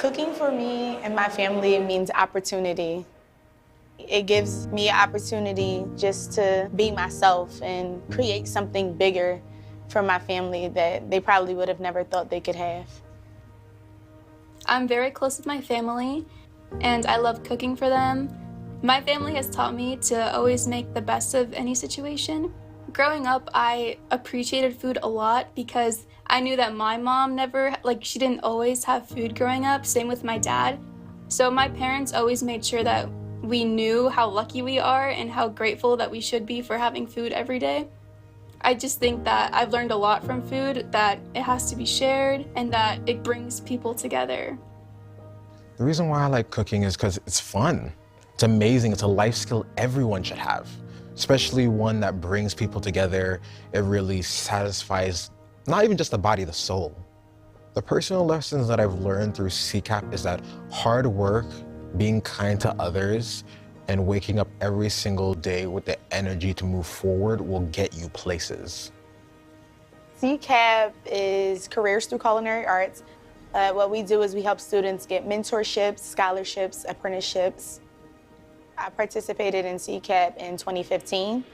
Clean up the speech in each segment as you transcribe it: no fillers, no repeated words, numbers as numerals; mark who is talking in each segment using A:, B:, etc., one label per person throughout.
A: Cooking for me and my family means opportunity. It gives me an opportunity just to be myself and create something bigger for my family that they probably would have never thought they could have.
B: I'm very close with my family, and I love cooking for them. My family has taught me to always make the best of any situation. Growing up, I appreciated food a lot because I knew that my mom she didn't always have food growing up, same with my dad. So my parents always made sure that we knew how lucky we are and how grateful that we should be for having food every day. I just think that I've learned a lot from food, that it has to be shared and that it brings people together.
C: The reason why I like cooking is because it's fun. It's amazing. It's a life skill everyone should have, especially one that brings people together. It really satisfies not even just the body, the soul. The personal lessons that I've learned through CCAP is that hard work, being kind to others, and waking up every single day with the energy to move forward will get you places.
A: CCAP is Careers Through Culinary Arts. What we do is we help students get mentorships, scholarships, apprenticeships. I participated in CCAP in 2015,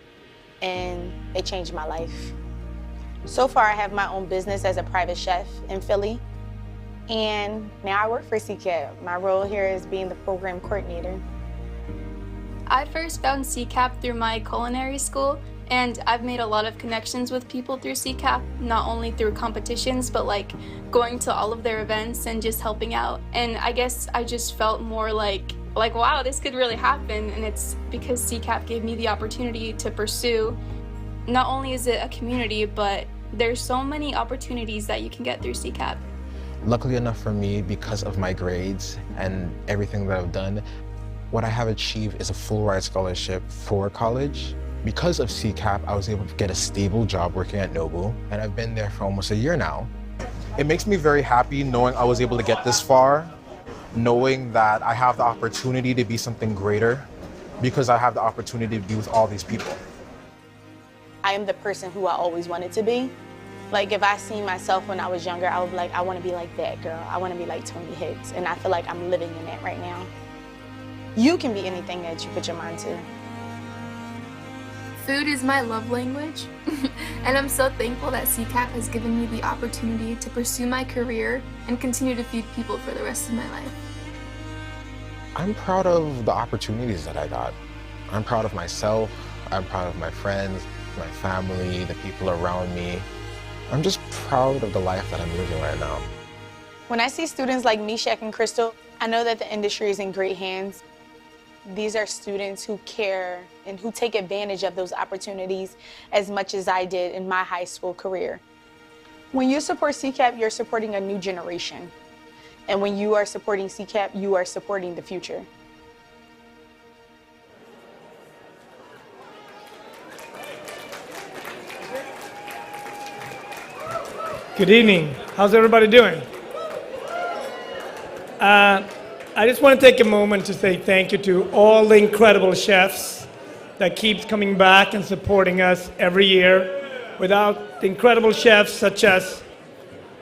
A: and it changed my life. So far, I have my own business as a private chef in Philly, and now I work for CCAP. My role here is being the program coordinator.
B: I first found CCAP through my culinary school, and I've made a lot of connections with people through CCAP, not only through competitions, but like going to all of their events and just helping out. And I guess I just felt more like wow, this could really happen. And it's because CCAP gave me the opportunity to pursue. Not only is it a community, but there's so many opportunities that you can get through CCAP.
C: Luckily enough for me, because of my grades and everything that I've done, what I have achieved is a full ride scholarship for college. Because of CCAP, I was able to get a stable job working at Nobu, and I've been there for almost a year now. It makes me very happy knowing I was able to get this far, knowing that I have the opportunity to be something greater because I have the opportunity to be with all these people.
A: I am the person who I always wanted to be. Like if I seen myself when I was younger, I would be like, I want to be like that girl. I want to be like Tony Hicks, and I feel like I'm living in that right now. You can be anything that you put your mind to.
D: Food is my love language, and I'm so thankful that CCAP has given me the opportunity to pursue my career and continue to feed people for the rest of my life.
C: I'm proud of the opportunities that I got. I'm proud of myself, I'm proud of my friends, my family, the people around me. I'm just proud of the life that I'm living right now.
A: When I see students like Meshach and Crystal, I know that the industry is in great hands. These are students who care and who take advantage of those opportunities as much as I did in my high school career. When you support CCAP, you're supporting a new generation. And when you are supporting CCAP, you are supporting the future.
E: Good evening. How's everybody doing? I just want to take a moment to say thank you to all the incredible chefs that keeps coming back and supporting us every year. Without the incredible chefs such as,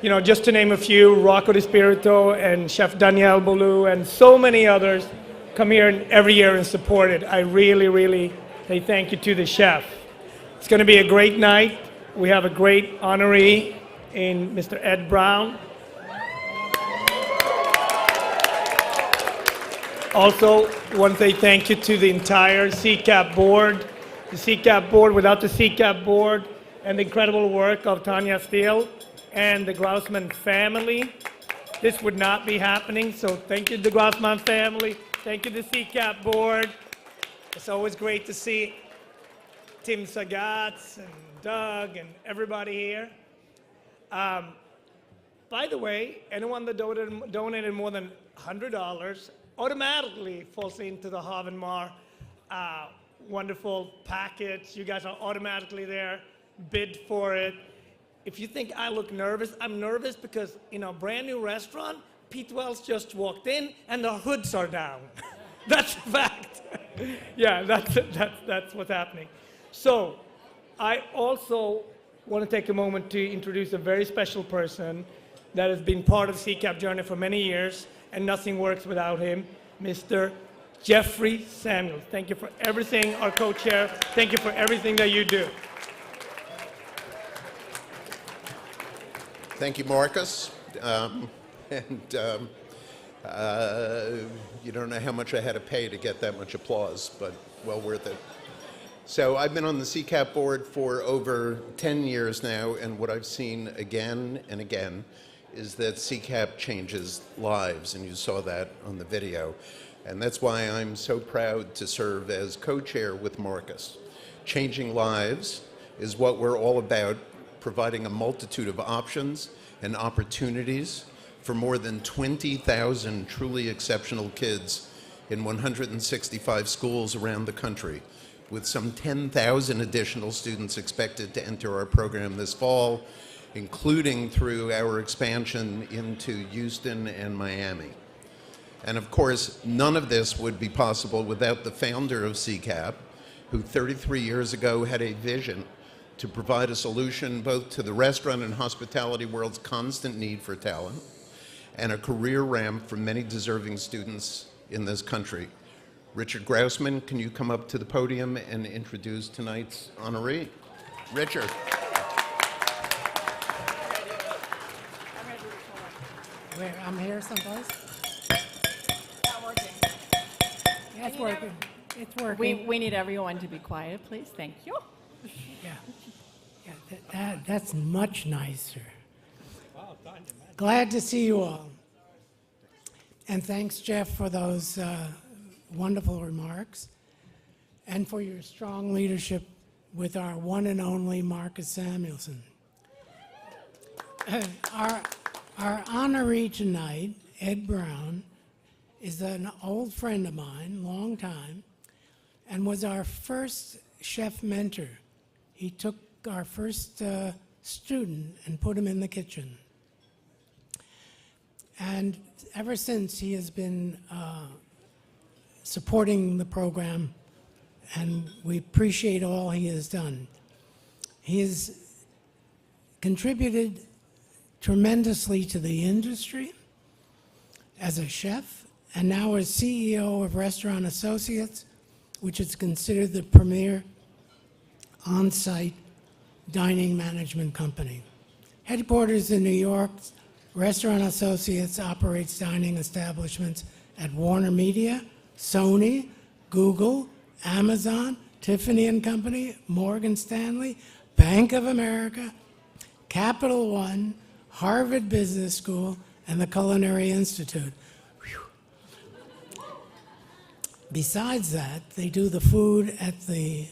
E: just to name a few, Rocco D'Spirito and Chef Daniel Boulou and so many others come here every year and support it. I really, really say thank you to the chef. It's going to be a great night. We have a great honoree in Mr. Ed Brown. Also, want to say thank you to the entire CCAP board. The CCAP board, without the CCAP board and the incredible work of Tanya Steele and the Grossman family, this would not be happening. So thank you to the Grossman family. Thank you to the CCAP board. It's always great to see Tim Sagatz and Doug and everybody here. By the way, anyone that donated more than $100 automatically falls into the Haven Mar wonderful package. You guys are automatically there. Bid for it. If you think I look nervous, I'm nervous because in a brand new restaurant, Pete Wells just walked in and the hoods are down. That's a fact. Yeah, that's what's happening. So I also want to take a moment to introduce a very special person that has been part of CCAP journey for many years, and nothing works without him, Mr. Jeffrey Samuels. Thank you for everything, our co-chair. Thank you for everything that you do.
F: Thank you, Marcus. You don't know how much I had to pay to get that much applause, but well worth it. So I've been on the CCAP board for over 10 years now, and what I've seen again and again is that CCAP changes lives, and you saw that on the video. And that's why I'm so proud to serve as co-chair with Marcus. Changing lives is what we're all about, providing a multitude of options and opportunities for more than 20,000 truly exceptional kids in 165 schools around the country, with some 10,000 additional students expected to enter our program this fall, including through our expansion into Houston and Miami. And of course, none of this would be possible without the founder of CCAP, who 33 years ago had a vision to provide a solution both to the restaurant and hospitality world's constant need for talent and a career ramp for many deserving students in this country. Richard Grousman, can you come up to the podium and introduce tonight's honoree? Richard.
G: Where, I'm here someplace?
H: Not working.
G: Yeah, it's working. It's working.
H: We need everyone to be quiet, please. Thank you.
G: Yeah, that's much nicer. Glad to see you all. And thanks, Jeff, for those wonderful remarks and for your strong leadership with our one and only Marcus Samuelsson. Our honoree tonight, Ed Brown, is an old friend of mine, long time, and was our first chef mentor. He took our first student and put him in the kitchen. And ever since, he has been supporting the program, and we appreciate all he has done. He has contributed tremendously to the industry as a chef, and now as CEO of Restaurant Associates, which is considered the premier on-site dining management company. Headquarters in New York, Restaurant Associates operates dining establishments at Warner Media, Sony, Google, Amazon, Tiffany & Company, Morgan Stanley, Bank of America, Capital One, Harvard Business School, and the Culinary Institute. Whew. Besides that, they do the food at the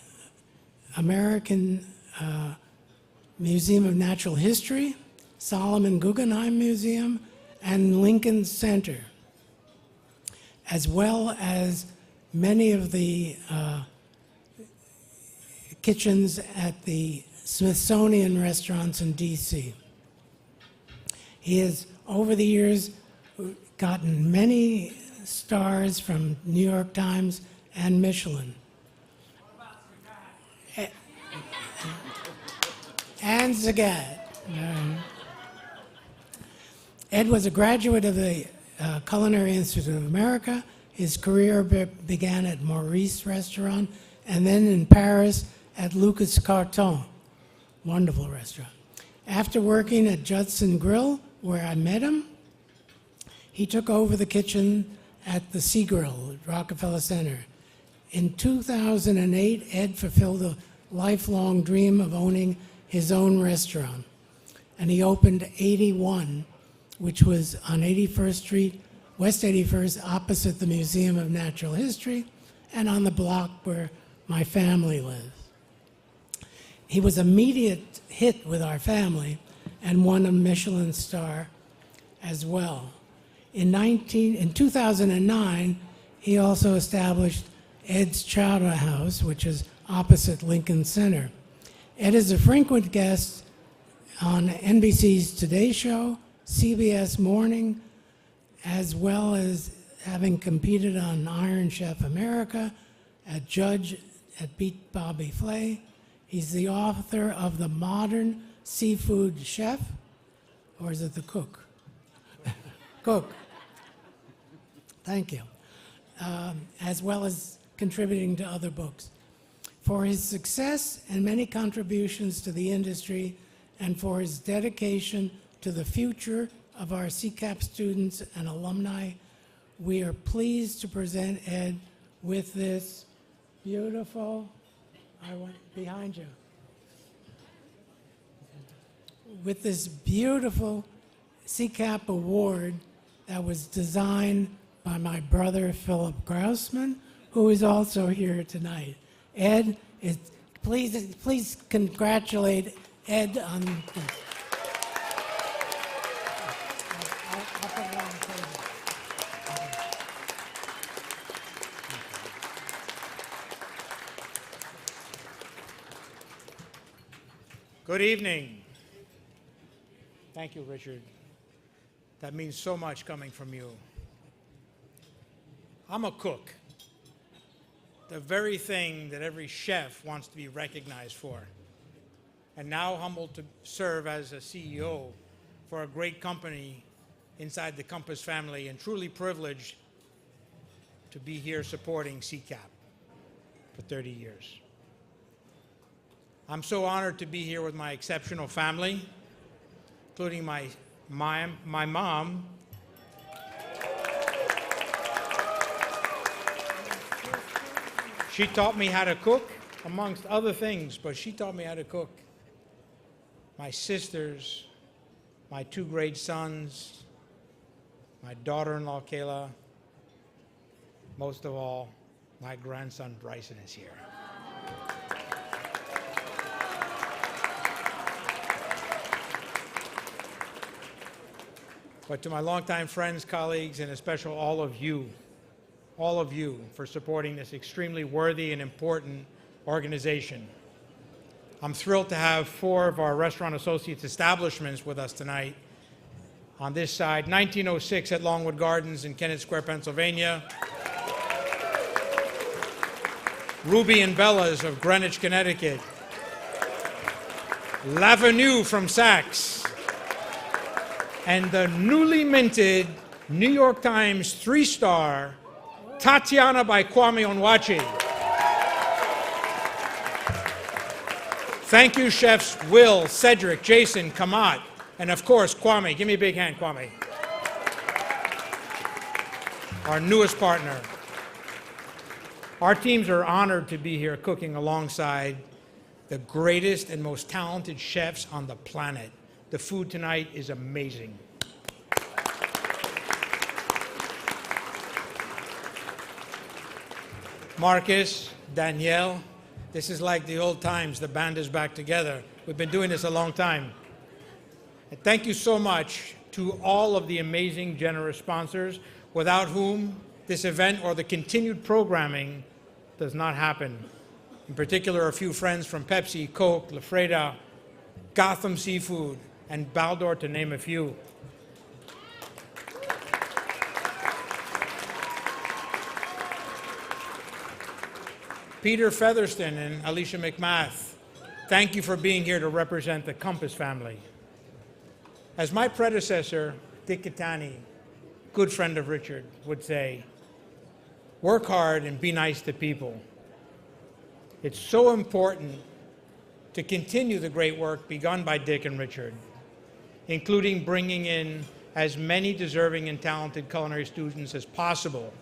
G: American Museum of Natural History, Solomon Guggenheim Museum, and Lincoln Center, as well as many of the kitchens at the Smithsonian restaurants in DC. He has, over the years, gotten many stars from New York Times and Michelin. And Zagat. Ed was a graduate of the Culinary Institute of America. His career began at Maurice Restaurant and then in Paris at Lucas Carton, wonderful restaurant. After working at Judson Grill, where I met him, he took over the kitchen at the Sea Grill at Rockefeller Center. In 2008, Ed fulfilled a lifelong dream of owning his own restaurant, and he opened 81, which was on 81st Street, West 81st, opposite the Museum of Natural History, and on the block where my family lives. He was an immediate hit with our family and won a Michelin star as well. In 2009, he also established Ed's Chowder House, which is opposite Lincoln Center. Ed is a frequent guest on NBC's Today Show, CBS Morning, as well as having competed on Iron Chef America, a judge at Beat Bobby Flay. He's the author of The Modern Seafood Chef, or is it The Cook? Cook. Thank you. As well as contributing to other books. For his success and many contributions to the industry, and for his dedication to the future of our CCAP students and alumni, we are pleased to present Ed with this beautiful, I went behind you, with this beautiful CCAP award that was designed by my brother Philip Grousman, who is also here tonight. Ed, please congratulate Ed on this. I'll put it on the table.
I: Good evening. Thank you, Richard. That means so much coming from you. I'm a cook, the very thing that every chef wants to be recognized for. And now humbled to serve as a CEO for a great company inside the Compass family, and truly privileged to be here supporting CCAP for 30 years. I'm so honored to be here with my exceptional family, including my mom. She taught me how to cook, amongst other things, but she taught me how to cook. My sisters, my 2 great sons, my daughter-in-law, Kayla, most of all, my grandson, Bryson, is here. But to my longtime friends, colleagues, and especially all of you for supporting this extremely worthy and important organization. I'm thrilled to have 4 of our Restaurant Associates establishments with us tonight. On this side, 1906 at Longwood Gardens in Kennett Square, Pennsylvania. Ruby and Bella's of Greenwich, Connecticut. L'Avenue from Saks. And the newly minted New York Times 3-star Tatiana by Kwame Onwuachi. Thank you, chefs Will, Cedric, Jason, Kamat, and of course, Kwame. Give me a big hand, Kwame. Our newest partner. Our teams are honored to be here cooking alongside the greatest and most talented chefs on the planet. The food tonight is amazing. Marcus, Danielle, this is like the old times. The band is back together. We've been doing this a long time. And thank you so much to all of the amazing, generous sponsors, without whom this event or the continued programming does not happen. In particular, a few friends from Pepsi, Coke, Lafreda, Gotham Seafood, and Baldor, to name a few. Peter Featherston and Alicia McMath, thank you for being here to represent the Compass family. As my predecessor, Dick Catani, good friend of Richard, would say, work hard and be nice to people. It's so important to continue the great work begun by Dick and Richard, including bringing in as many deserving and talented culinary students as possible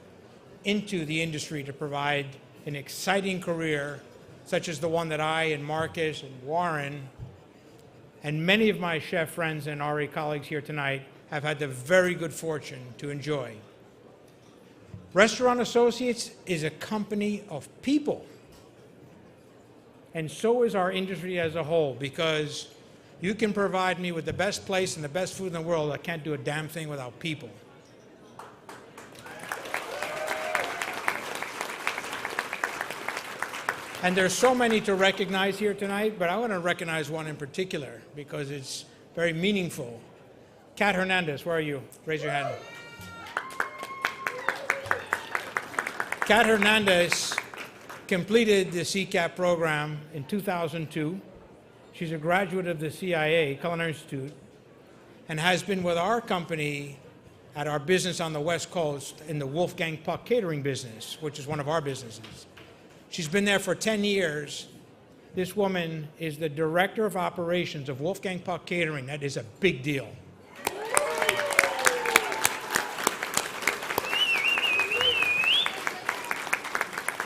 I: into the industry to provide an exciting career such as the one that I and Marcus and Warren and many of my chef friends and RA colleagues here tonight have had the very good fortune to enjoy. Restaurant Associates is a company of people, and so is our industry as a whole, because you can provide me with the best place and the best food in the world. I can't do a damn thing without people. And there's so many to recognize here tonight, but I want to recognize one in particular because it's very meaningful. Kat Hernandez, where are you? Raise your hand. Kat Hernandez completed the CCAP program in 2002. She's a graduate of the CIA, Culinary Institute, and has been with our company at our business on the West Coast in the Wolfgang Puck catering business, which is one of our businesses. She's been there for 10 years. This woman is the director of operations of Wolfgang Puck Catering. That is a big deal.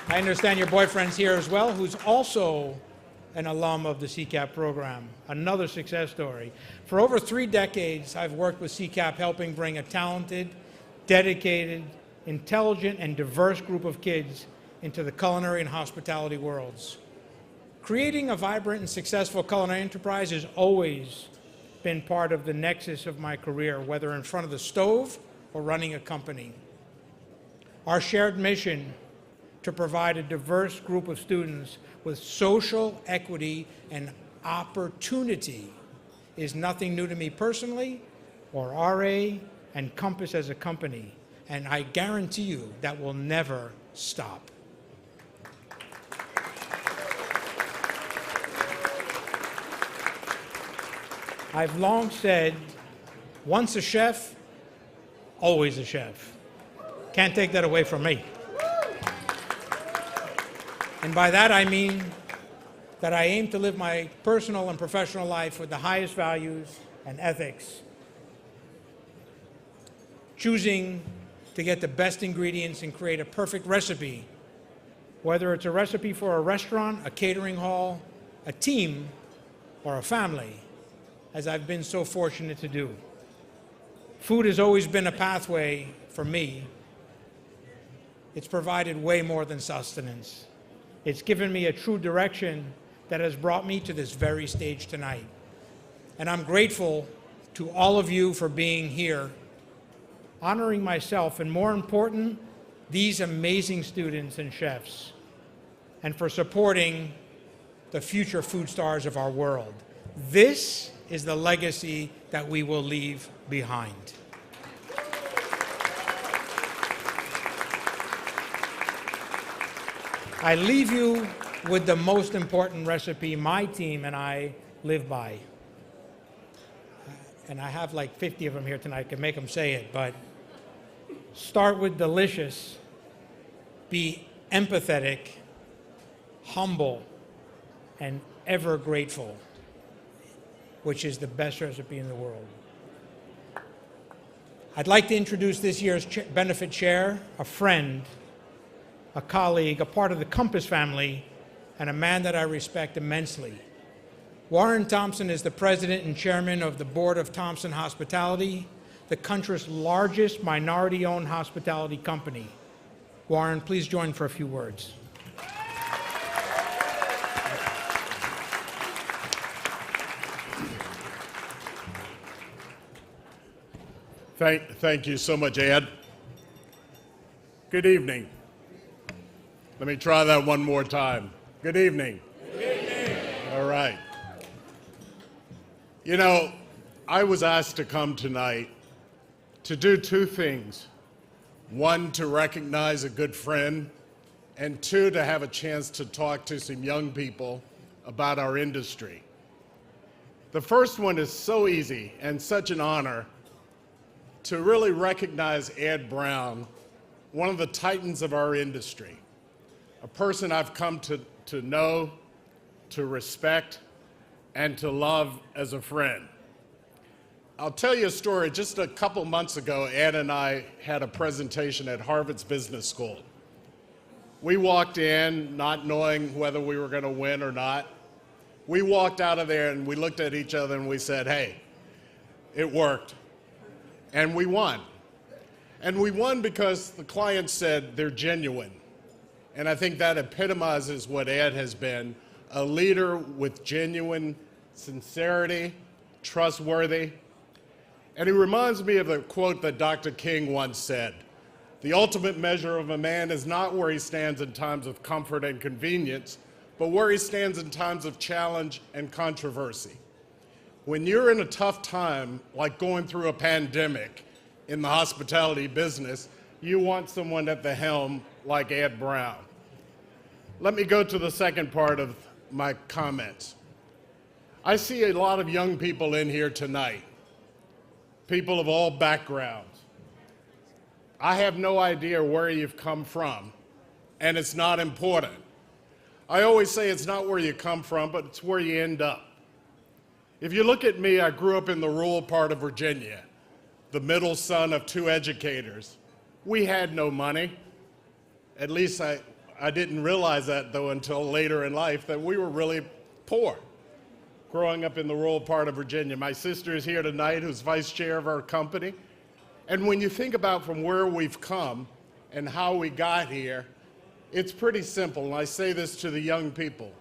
I: I understand your boyfriend's here as well, who's also an alum of the CCAP program. Another success story. For over 3 decades, I've worked with CCAP helping bring a talented, dedicated, intelligent, and diverse group of kids into the culinary and hospitality worlds. Creating a vibrant and successful culinary enterprise has always been part of the nexus of my career, whether in front of the stove or running a company. Our shared mission to provide a diverse group of students with social equity and opportunity is nothing new to me personally, or RA and Compass as a company, and I guarantee you that will never stop. I've long said, once a chef, always a chef. Can't take that away from me. And by that I mean that I aim to live my personal and professional life with the highest values and ethics, choosing to get the best ingredients and create a perfect recipe, whether it's a recipe for a restaurant, a catering hall, a team, or a family, as I've been so fortunate to do. Food has always been a pathway for me. It's provided way more than sustenance. It's given me a true direction that has brought me to this very stage tonight. And I'm grateful to all of you for being here, honoring myself, and more important, these amazing students and chefs, and for supporting the future food stars of our world. This is the legacy that we will leave behind. I leave you with the most important recipe my team and I live by. And I have like 50 of them here tonight, I can make them say it, but start with delicious, be empathetic, humble, and ever grateful, which is the best recipe in the world. I'd like to introduce this year's benefit chair, a friend, a colleague, a part of the Compass family, and a man that I respect immensely. Warren Thompson is the president and chairman of the board of Thompson Hospitality, the country's largest minority-owned hospitality company. Warren, please join for a few words.
J: Thank you so much, Ed. Good evening. Let me try that one more time. Good evening. Good evening. All right. You know, I was asked to come tonight to do 2 things. 1, to recognize a good friend, and 2, to have a chance to talk to some young people about our industry. The first one is so easy and such an honor to really recognize Ed Brown, one of the titans of our industry, a person I've come to know, to respect, and to love as a friend. I'll tell you a story. Just a couple months ago, Ed and I had a presentation at Harvard's Business School. We walked in not knowing whether we were going to win or not. We walked out of there and we looked at each other and we said, hey, it worked. And we won. And we won because the client said they're genuine. And I think that epitomizes what Ed has been, a leader with genuine sincerity, trustworthy. And he reminds me of a quote that Dr. King once said, "The ultimate measure of a man is not where he stands in times of comfort and convenience, but where he stands in times of challenge and controversy." When you're in a tough time, like going through a pandemic in the hospitality business, you want someone at the helm like Ed Brown. Let me go to the second part of my comments. I see a lot of young people in here tonight, people of all backgrounds, I have no idea where you've come from, and it's not important. I always say it's not where you come from, but it's where you end up. If you look at me, I grew up in the rural part of Virginia, the middle son of 2 educators. We had no money. At least I didn't realize that, though, until later in life, that we were really poor growing up in the rural part of Virginia. My sister is here tonight, who's vice chair of our company. And when you think about from where we've come and how we got here, it's pretty simple, and I say this to the young people.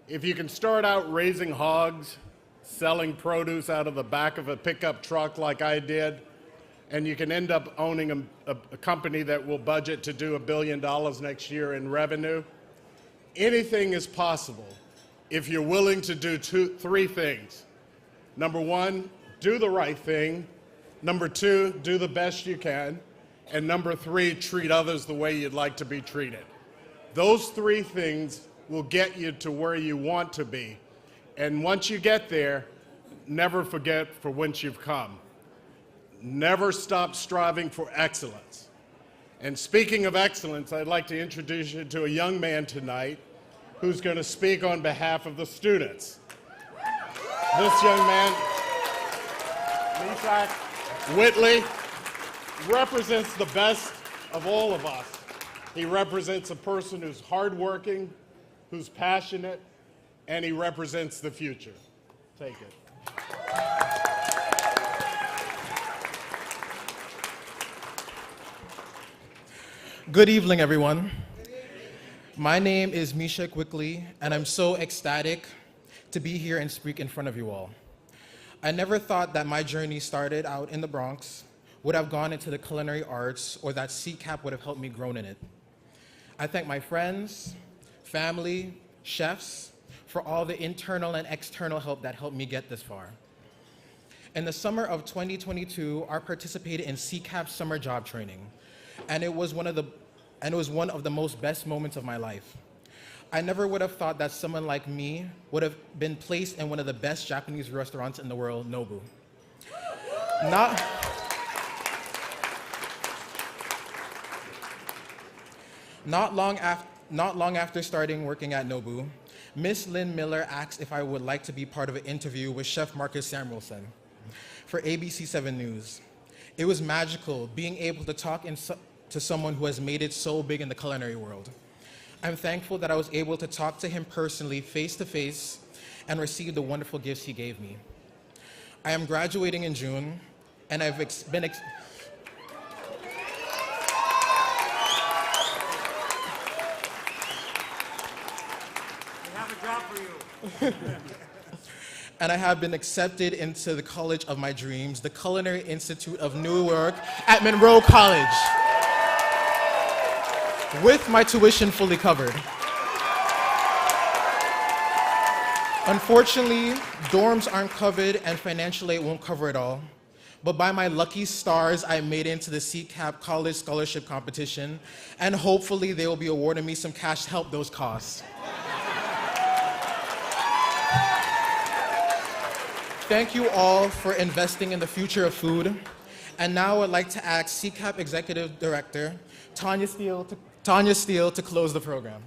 J: If you can start out raising hogs, selling produce out of the back of a pickup truck like I did, and you can end up owning a company that will budget to do $1 billion next year in revenue, anything is possible if you're willing to do 3 things. Number 1, do the right thing. Number 2, do the best you can. And number 3, treat others the way you'd like to be treated. Those 3 things will get you to where you want to be. And once you get there, never forget from whence you've come. Never stop striving for excellence. And speaking of excellence, I'd like to introduce you to a young man tonight who's going to speak on behalf of the students. This young man, Meshach Whitley, represents the best of all of us. He represents a person who's hardworking, who's passionate, and he represents the future. Take it.
K: Good evening, everyone. My name is Meshach Whitley, and I'm so ecstatic to be here and speak in front of you all. I never thought that my journey started out in the Bronx, would have gone into the culinary arts, or that CCAP would have helped me grow in it. I thank my friends, family, chefs, for all the internal and external help that helped me get this far. In the summer of 2022, I participated in CCAP summer job training, and it was one of the most best moments of my life. I never would have thought that someone like me would have been placed in one of the best Japanese restaurants in the world, Nobu. Not long after starting working at Nobu, Miss Lynn Miller asked if I would like to be part of an interview with Chef Marcus Samuelsson for ABC 7 News. It was magical being able to talk to someone who has made it so big in the culinary world. I'm thankful that I was able to talk to him personally, face to face, and receive the wonderful gifts he gave me. I am graduating in June, and I've been and I have been accepted into the college of my dreams, the Culinary Institute of Newark at Monroe College, with my tuition fully covered. Unfortunately, dorms aren't covered and financial aid won't cover it all. But by my lucky stars, I made it into the CCAP College Scholarship Competition, and hopefully they will be awarding me some cash to help those costs. Thank you all for investing in the future of food. And now I'd like to ask CCAP Executive Director Tanya Steele to close the program.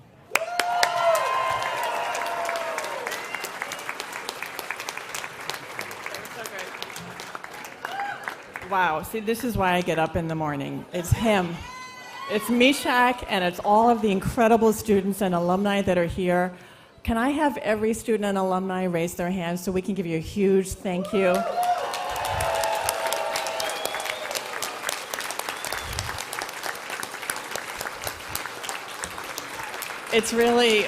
H: Wow, see, this is why I get up in the morning. It's him. It's Meshach, and it's all of the incredible students and alumni that are here. Can I have every student and alumni raise their hands so we can give you a huge thank you? It's really,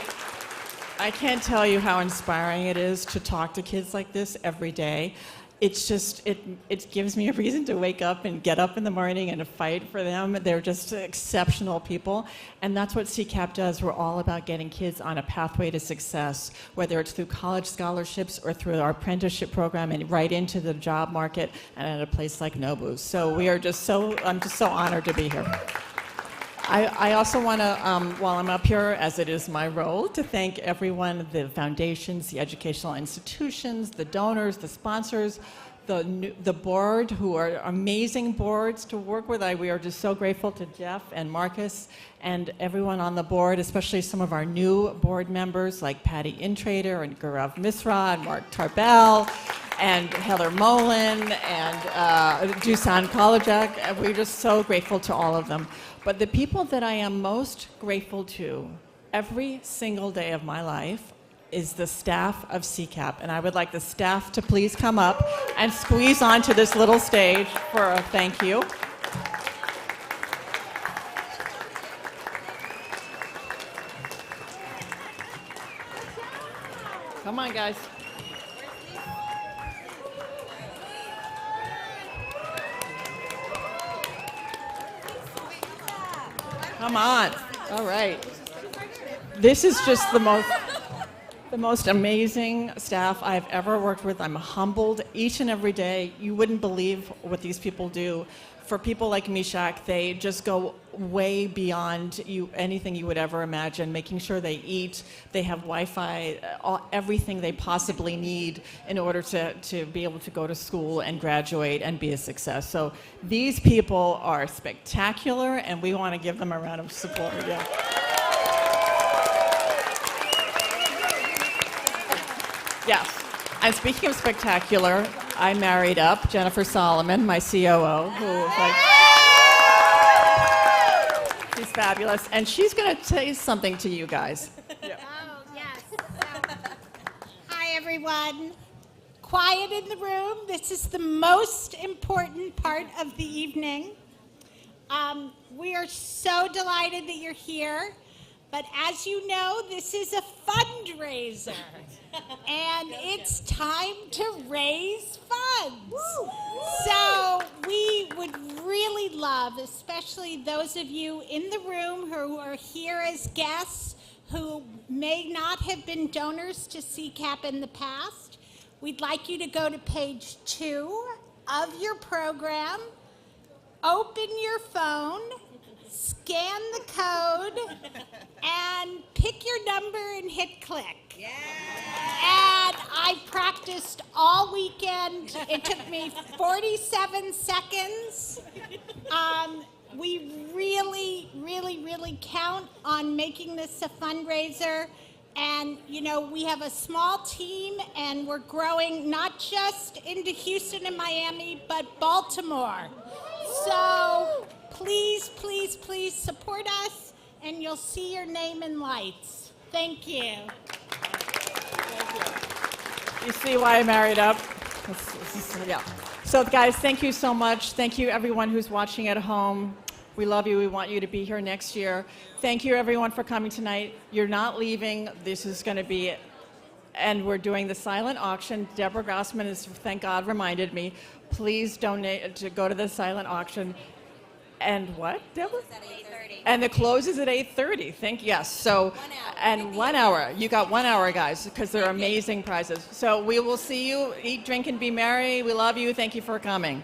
H: I can't tell you how inspiring it is to talk to kids like this every day. It's just, it gives me a reason to wake up and get up in the morning and to fight for them. They're just exceptional people. And that's what CCAP does. We're all about getting kids on a pathway to success, whether it's through college scholarships or through our apprenticeship program and right into the job market and at a place like Nobu. So we are I'm just so honored to be here. I also want to, while I'm up here, as it is my role, to thank everyone, the foundations, the educational institutions, the donors, the sponsors, the board, who are amazing boards to work with. We are just so grateful to Jeff and Marcus and everyone on the board, especially some of our new board members like Patty Intrader and Gaurav Misra and Mark Tarbell and Heather Mullen and Dusan Kolajek. And we're just so grateful to all of them. But the people that I am most grateful to every single day of my life is the staff of CCAP. And I would like the staff to please come up and squeeze onto this little stage for a thank you. Come on, guys. Come on. All right. This is just the most amazing staff I've ever worked with. I'm humbled each and every day. You wouldn't believe what these people do. For people like Mishak, they just go way beyond anything you would ever imagine, making sure they eat, they have Wi-Fi, everything they possibly need in order to be able to go to school and graduate and be a success. So these people are spectacular, and we want to give them a round of support. Yeah. Yes. And speaking of spectacular, I married up Jennifer Solomon, my COO, who is like, she's fabulous. And she's going to say something to you guys.
L: Oh, yes. Hi, everyone. Quiet in the room. This is the most important part of the evening. We are so delighted that you're here. But as you know, this is a fundraiser. And it's time to raise funds. So we would really love, especially those of you in the room who are here as guests who may not have been donors to CCAP in the past, we'd like you to go to page 2 of your program, open your phone, scan the code, and pick your number and hit click. Yeah. And I practiced all weekend. It took me 47 seconds. We really, really, really count on making this a fundraiser. And, you know, we have a small team, and we're growing not just into Houston and Miami, but Baltimore. So please, please, please support us, and you'll see your name in lights. Thank you.
H: You see why I married up? Yeah. So guys, thank you so much. Thank you everyone who's watching at home. We love you. We want you to be here next year. Thank you everyone for coming tonight. You're not leaving. This is going to be it. And we're doing the silent auction. Deborah Grossman has, thank God, reminded me. Please donate to go to the silent auction. And what, Deborah?
M: It's at 8:30.
H: And the close is at 8:30. Yes. So,
M: 1 hour.
H: and 1 hour. You got 1 hour, guys, because they're amazing prizes. So we will see you. Eat, drink, and be merry. We love you. Thank you for coming.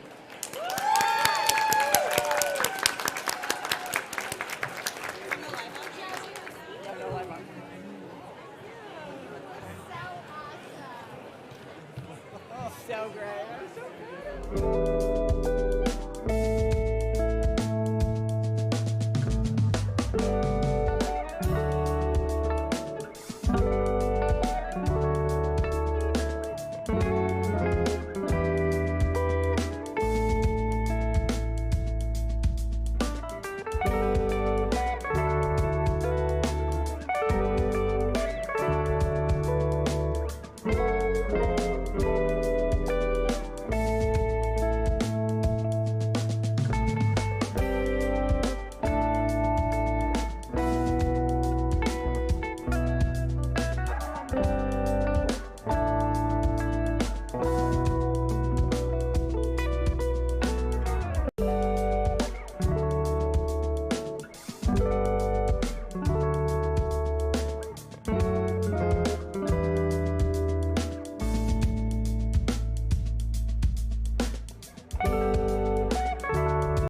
H: So great.